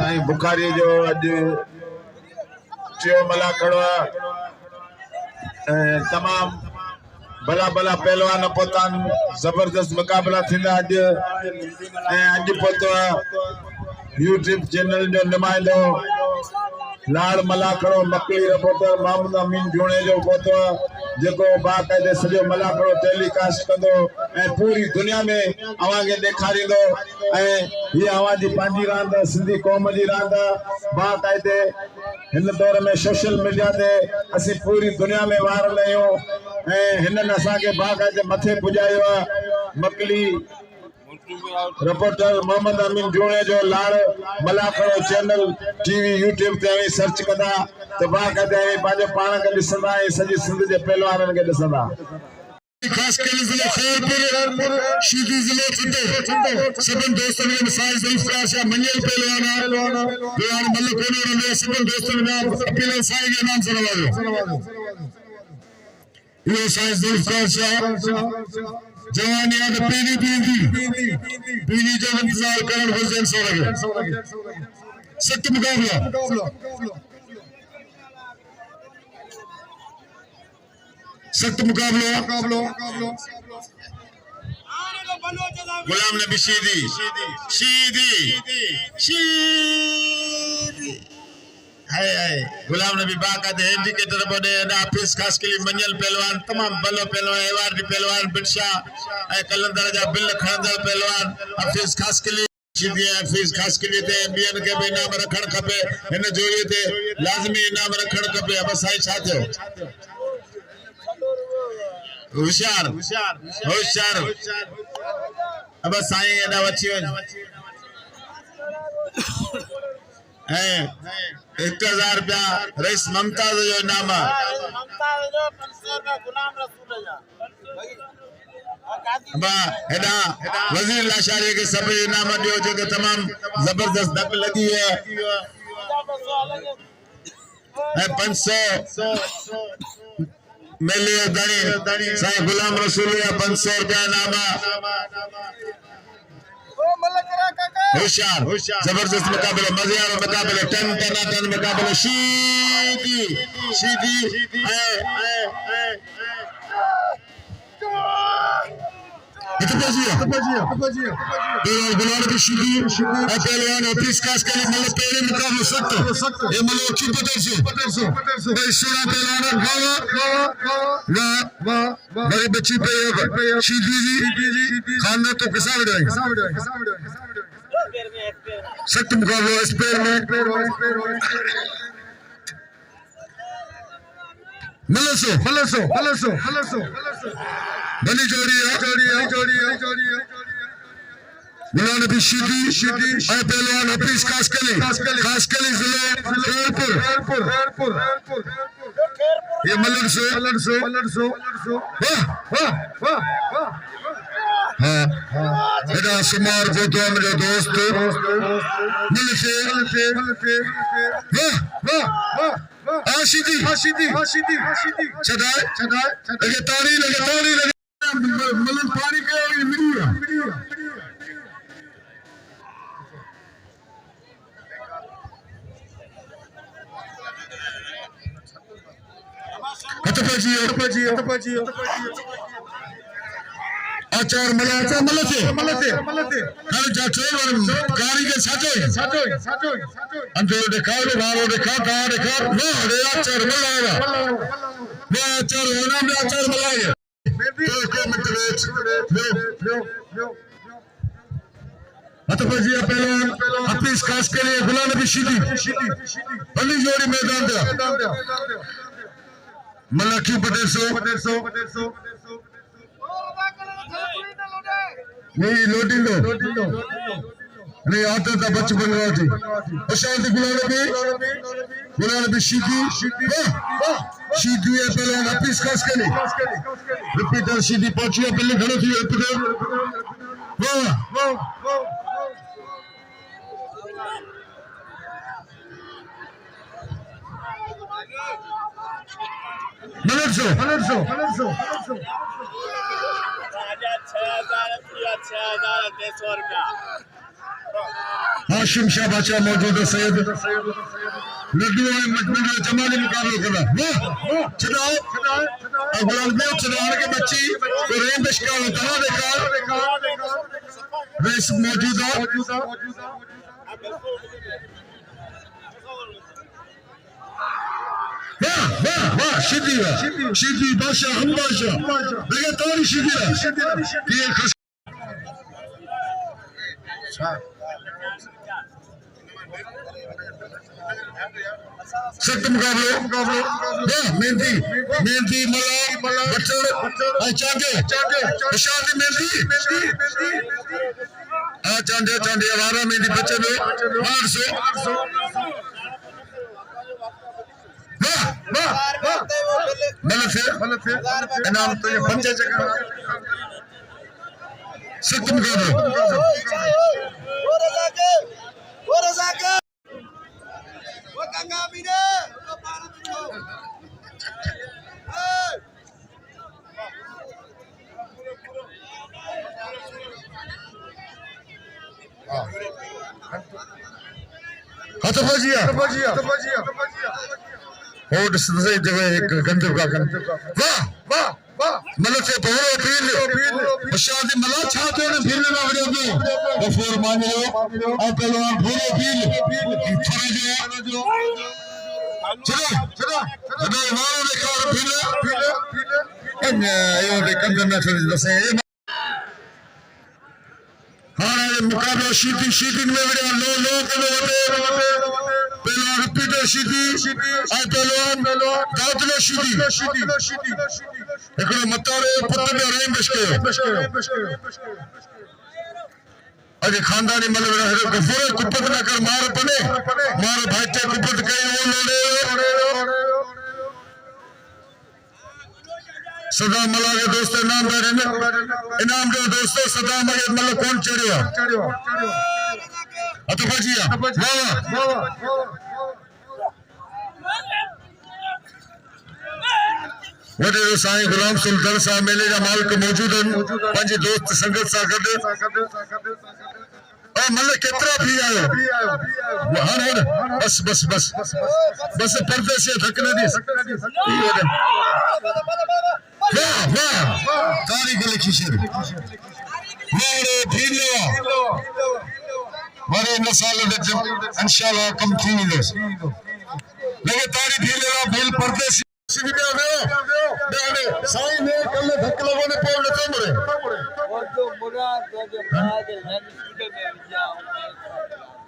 साईं बुखारी जो अज टियों मलाखड़ो तमाम भला भला पहलवान पहुता जबरदस्त मुकाबला थींदा अज पहुतो यूट्यूब चैनल जो नुमाइंदो लाड़ मलाखड़ो मकली रिपोर्टर मोहम्मद अमीन जूणे जो पहुतो जेको बाकायदे सॼो मलाखड़ो टेलीकास्ट कंदो पूरी दुनिया में अवां खे ॾेखारींदो ये अवां जी पंहिंजी रांद सिंधी क़ौम जी रांद बाकायदे हिन दौर में सोशल मीडिया ते असीं पूरी दुनिया में वारल आहियूं हिननि असांखे बाकायदे मथे पुॼायो आहे मकली रिपोर्टर मोहम्मद अमीन जूणे जो लाड़ मलाखड़ो चैनल टीवी यूट्यूब ते सर्च कंदा तो बाकायदे पंहिंजो पाण खे ॾिसंदा सॼी सिंध जे पहलवाननि खे ॾिसंदा खास करे जिले खैरपुर शीदी जिले सबन दोस्तों ने मिसाल जुल्फकार शाह मंजल पहलवान मल्ल कोने रहे सबन दोस्तों ने अपील साईं के नाम से नवाजो ये साईं जुल्फकार शाह जवानिया द पीली जो इंतजार करण हुसैन साहब सख्त मुकाबला सख्त मुकाबला गुलाम नबी शीदी गुलाम नबी बाकायदे इंडिकेटर बोले हाफिज खास के लिए मंजल पहलवान तमाम बलो पहलवान एवार्डी पहलवान बिरशा कलंदर जा बिल खणंदड़ पहलवान हाफिज खास के लिए हाफिज खास के लिए बियन के भी इनाम रखण खपे इन जोड़े ते लाजमी इनाम रखण खपे अब साईं छा थियो होशियार अब साईं एडा वची वन 1000 रुपया रईस ममताज जो इनाम हेडा वजीर लाशारी के सब इनाम दियो जो तमाम जबरदस्त धक लगी है 500 मेले दणी साईं गुलाम रसूल 500 रुपया इनाम होशियार जबरदस्त मुकाबला मजेदार मुकाबला टन मुकाबला शीदी गुलाम की शीदी पहलवान ऑफिस खास के लिए मतलब पहले मुकाबला सख्त ये मतलब अच्छी पटरसो पहलवान मेरी बच्ची पे शीदी जी खाना तो किसा सख्त मुकाबला इस पैर में मलसो बनी जोड़ी गुलाम नबी शीदी पहलवान हाफिज खास कली जिले खैरपुर ये मलसो हाँ बेटा सुमार फोटो मेरे दोस्त मिलते शीदी छदाए लगे ताड़ी मलन पानी के वीडियो आचार मलते हर जाचोर और कारी के साथो अंदर देखा रे बाहर देखा कहां देखा वो रे आचार मलाया वो आचार होना में आचार मलाया तो को मिटवेच लो अतपजी पहलवान हाफिज खास के लिए गुलाम नबी शीदी बनी जोड़ी मैदान दे मलाकी पटेसो नहीं लोटिंदो नहीं आता था बचपन में थी अशांति गुलाम नबी शीदी है पहलवान हाफिज खास के लिए रिपीटर शीदी पहुंची पहले खड़ो थी रिपीटर वाह मलसो हाशिम शाह बादशाह मौजूद है सैयद लड्डू है मजबूर जमाली मुकाबले करा वाह चढ़ाओ गुलाम देव चढ़ाने के बच्ची तो रेम बिश्का उतारा देखा रेस मौजूद है वाह वाह वाह शिदी बादशाह हम बादशाह देखिए तारी शिदी ये सख्त मुकाबले मेहंदी मला बच्चन चांदे निशान मेहंदी चांदे हमारा मेहंदी बच्चन 800 वाह वाह गलत है इनाम तो ये 5 जगह सख्त मुकाबले और सही जगह एक गंदम का वाह वाह वाह मतलब से बहुत फील शादी मला छाते ने फील ना वीडियो को गफूर मानो और पहलवान पूरे फील थोड़ी जो चलो मारो ने कार फील ये दे कंदम में थोड़ी दसे हां मुकाबला शीटी में वीडियो लो पहला रिपीट शीटी और पहलवान दादले शीटी एकड़ो मतारे पुत्र में रेम बिश्के अजे खानदानी मतलब रहे गफूर कुपत ना कर मार पने मार भाईटे कुपत कई वो लोड़े सदा मला के दोस्त इनाम दे इनाम दे दोस्तों सदा मगे मतलब कौन चढ़िया अतफजिया वाह वडे साईं गुलाम सुल्तान साहब मेले जा मालिक मौजूद हैं पंजे दोस्त संगत सा गड और मतलब केतरा भी आयो हां बस पर्दे से थकने दी वाह तारीख लिखी शेर मेरे भीलो मारे नसाल इंशाल्लाह कम थी नहीं लेकिन तारी भीलो भील पर्दे से सिविया दे साईं ने कल धक लोगों ने पोल तो मरे और जो मुराद जो बाद है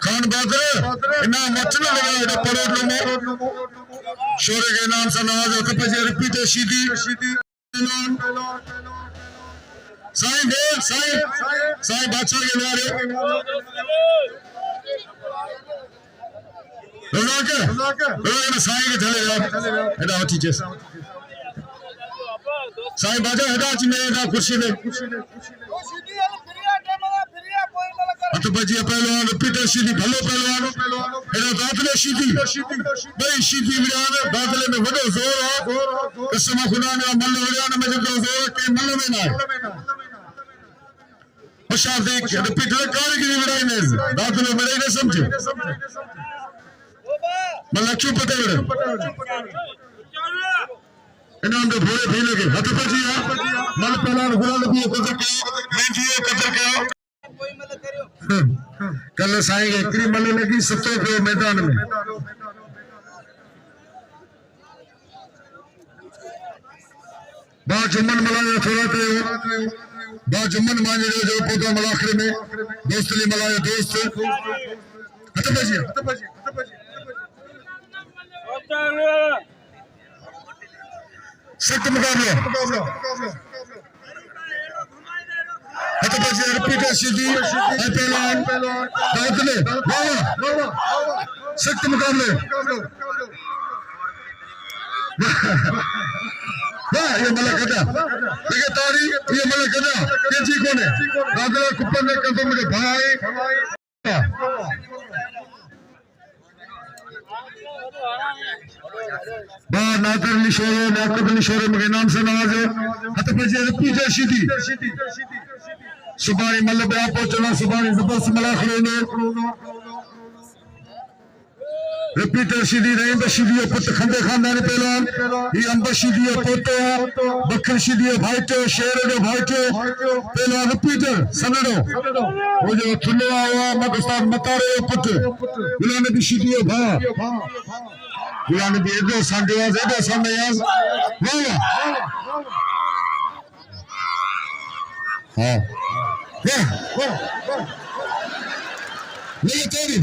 खान बहादुर इना मचना लगा इधर परोड़ में शोरे के नाम से नवाज होते पे रिपीट सीधी साईं बादशाह के द्वारे रोना साईं के चले यार एडा होती जैस साईं बाजा एडा चिने एडा कुर्सी में तो बजी पहलवान पीटर सीधी भलो पहलवान एडा दादले सीधी बड़ी सीधी विरान दादले में वडो जोर है कसम खुदा ने मल्ल विरान में जो जोर के मल्ल में ना होशियार देख पीटर कारीगरी विरान ने दादले मेरे ने समझे मतलब क्यों पता है इनाम दे भोरे भी लगे हाथ बजी मल पहलवान गुलाल भी कदर के मेंजी कदर के कल साईं के एकरी मल लगी सतो पे मैदान में बा जुम्मन मलाया थोड़ा पे बा जुम्मन मांगे जो पोता मलाखरे में दोस्तली मलाया दोस्त हाथ बजी सख्त मुकाबला हाथ बजी रिपीट सीधी पहलवान दादले वाह सख्त मुकाबले वाह ये मलक गदा देखिए तारी ये मलक गदा तेजी कौन है दादला कुप्पन ने कंधों में भाई बा नादर निशोरे नाकद निशोरे मगे नाम से नवाजे हाथ बजे पीछे सीधी सुबानी मतलब आप पहुंचना सुबानी जबरदस्त मलाखरे ने रिपीट रशीदी नहीं बशीदी पुत खंडे खानदानी पहलवान ये अंबशीदी पुत बकर शीदी भाईटो शेर जो भाईटो पहलवान रिपीटर सनडो वो जो थुल्ले आया मगस्तान मतारे पुत गुलाम नबी शीदी भा गुलाम नबी एदो संडयाज हाँ नहीं तेरी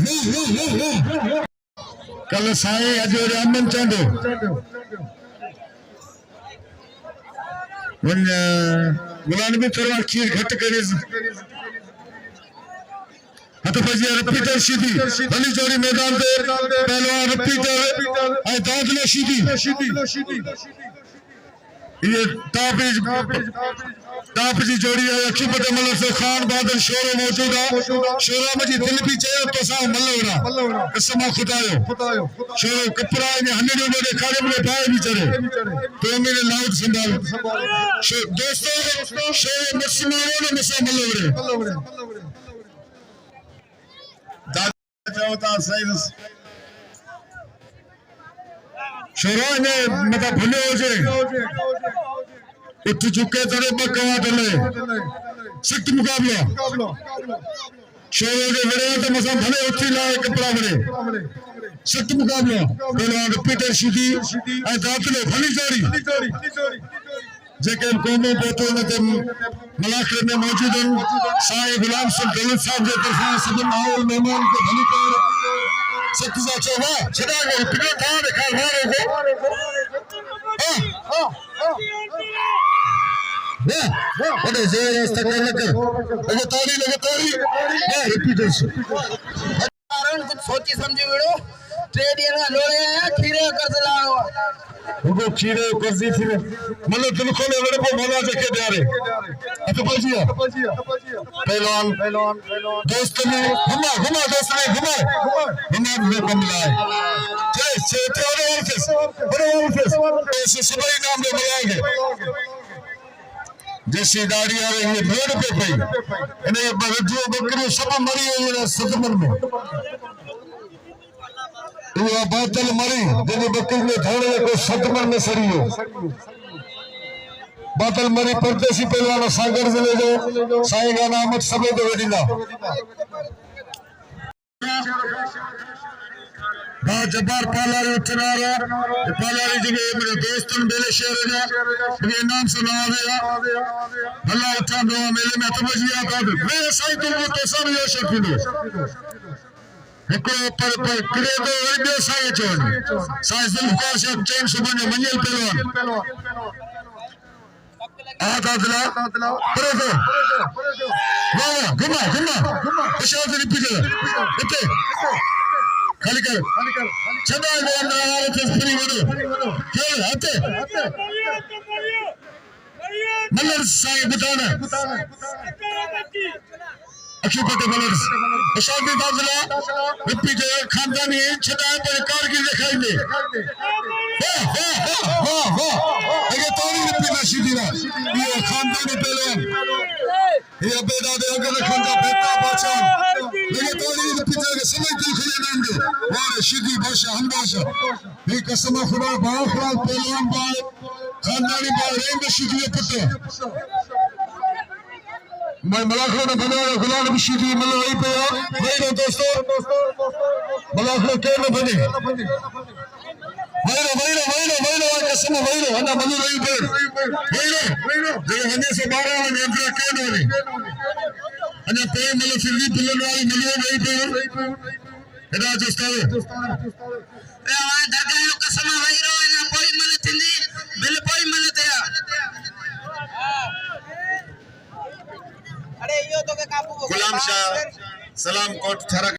कल साईं अजो अमन चंदो वन गुलाम नबी थोड़ा खीर घट करे हत बजिया रिपीटर शीदी भली जोड़ी मैदान पे पहलवान रिपीटर ऐ दादले शीदी ये टाप जी जोड़ी है अखीपत मल्ल से खान बादल शोरो मौजूद है शोरा मजी दिल भी चाहिए तो सा मल्लवड़ा कसम खुदायो शोरो कपड़ा ने हन्ने में खाने में पाए भी चढ़े तो मेरे लाउड संभाल दोस्तों शोरो मुस्लिमों ने मसा मल्लवड़े दादा चौथा सही शोरो ने मतलब भले हो जाए उठ चुके तेरे बकवा डले सख्त मुकाबला शोरो के बड़े तो मसा भले उठी लाए कपड़ा बड़े सख्त मुकाबला पहलवान रिपीटर शीदी ऐ दातले भली जोड़ी जेके कौमों पोतो ने ते मलाखरे में मौजूद हैं साईं गुलाम सुल्तान साहब के तरफा सदन आओ मेहमान के भली कर सख्त सा चोवा छड़ा के पिटे था दिखा मारो को अरे जोर से लगे ताली हां रिपीटर्स कारण कुछ सोची समझी विड़ो ट्रेड ये ना लोड़े खीरे कर्ज लाओ वो खीरे कर्जी थी मतलब दिल खोले बड़े को मौला जके दारे तो बजिया पहलवान दोस्त ने घुमा दोस्त ने घुमा ने कमलाए जय तेरे ऑफिस ऐसे सभी नाम ले बुलाएंगे जैसी दाढ़ी आ रही है भेड़ पे पई इन्हें बगजो बकरी सब मरी है सदमन में ये बातल मरी जने बकरी ने थोड़े को सदमन में सड़ी हो बातल मरी परदेसी पहलवान सागर जिले जो साईं का नाम सबे तो वेडीला जब्बार पालारी उठनारा पालारी जगह मेरे दोस्तन बेले शहर जा ये नाम सुना दिया अल्लाह उठा दो मेले में तबजिया का मैं साईं तुम तो सब यो शकीनो एको पर करे तो वरबे साईं चोन साईं जुल्फकार साहब चैन सुबह मंजल पहलवान आदादला परे दो वाह घुमा इशारा रिपीट इते खाली कर चंदा बोलना है तो फ्री बनो खेल आते मलर साईं बताना अच्छी पते मलर शादी दादला रिपीट खानदानी छदा पर कारगिल दिखाएंगे वाह ये तोड़ी रिपीट नशीदी ना ये खानदानी पहलवान ये बेदादे अगर खंजा बेटा बादशाह ये तोड़ी रिपीट के समय दिल खुले नाम दे और शीदी बादशाह हम बादशाह ये कसम खुदा बाखरा पहलवान बाल खानदानी बाल रेंग शीदी पुत्र मैं मलाखलो ने बना गुलाम नबी शीदी मतलब वही पे भाई दोस्तों मलाखलो के न बने वही कसम वही अन्ना मनु रही पे वही जो हने से 12 ने अंदर के न बने अन्ना पे मतलब फिर पिलन वाली मनु वही पे एदा दोस्तों ए वहां दगायो कसम वही रो अन्ना कोई मल थिंदी बिल कोई मल दया अरे यो तो के काबू गुलाम शाह सलाम कोट थरा